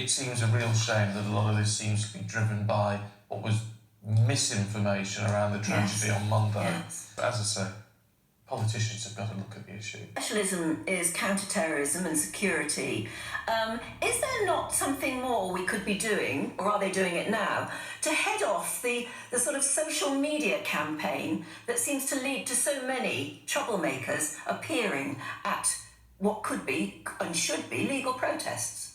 it seems a real shame that a lot of this seems to be driven by what was misinformation around the tragedy on Monday. Yes. But as I say, politicians have got to look at the issue. Specialism is counter-terrorism and security. Is there not something more we could be doing, or are they doing it now, to head off the sort of social media campaign that seems to lead to so many troublemakers appearing at what could be and should be legal protests?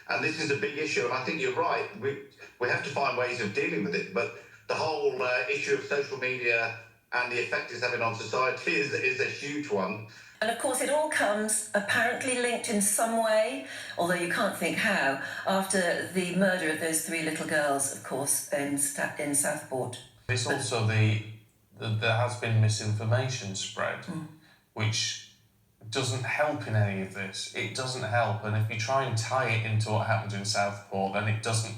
And this is a big issue, and I think you're right. We have to find ways of dealing with it, but the whole issue of social media and the effect it's having on society is a huge one. And of course it all comes apparently linked in some way, although you can't think how, after the murder of those 3 little girls, of course, in Southport. It's also there has been misinformation spread, which doesn't help in any of this. It doesn't help, and if you try and tie it into what happened in Southport, then it doesn't,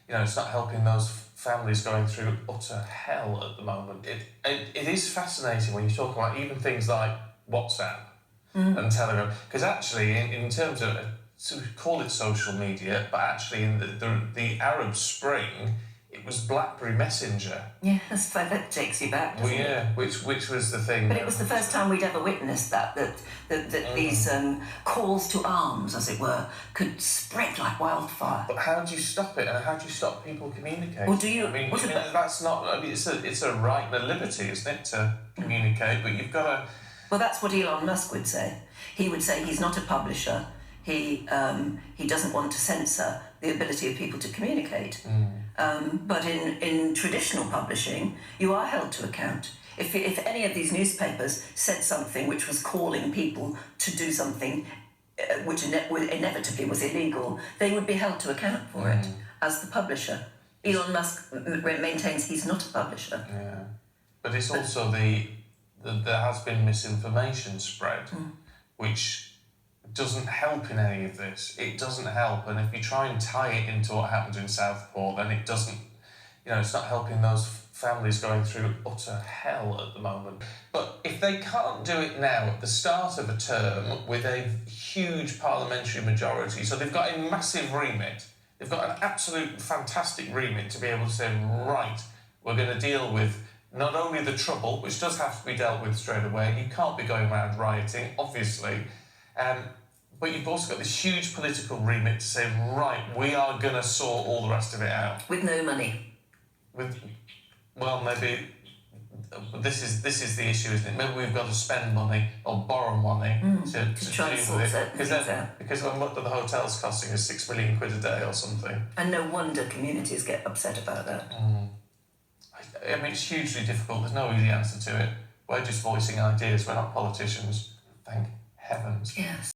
it's not helping those families going through utter hell at the moment. It is fascinating when you talk about even things like WhatsApp and Telegram, because actually in terms of, so we call it social media, but actually in the Arab Spring, it was BlackBerry Messenger. Yes, that takes you back, doesn't it? Which was the thing. But it was the first time we'd ever witnessed that these calls to arms, as it were, could spread like wildfire. But how do you stop it, and how do you stop people communicating? Well, do you? That's not. It's a right and a liberty, isn't it, to communicate? But you've got to. Well, that's what Elon Musk would say. He would say he's not a publisher. He doesn't want to censor the ability of people to communicate. But in traditional publishing, you are held to account. If any of these newspapers said something which was calling people to do something which inevitably was illegal, they would be held to account for it as the publisher. Elon Musk maintains he's not a publisher. Yeah, but it's also there has been misinformation spread, which doesn't help in any of this. It doesn't help, and if you try and tie it into what happened in Southport, then it doesn't, it's not helping those families going through utter hell at the moment. But if they can't do it now at the start of a term with a huge parliamentary majority, so they've got a massive remit, they've got an absolute fantastic remit to be able to say, right, we're going to deal with not only the trouble, which does have to be dealt with straight away, and you can't be going around rioting, obviously, but you've also got this huge political remit to say, right, we are going to sort all the rest of it out. With no money. Maybe this is the issue, isn't it? Maybe we've got to spend money or borrow money to try and sort because what are the hotels costing us £6 million a day or something? And no wonder communities get upset about that. I mean, it's hugely difficult. There's no easy answer to it. We're just voicing ideas. We're not politicians. Thank heavens. Yes.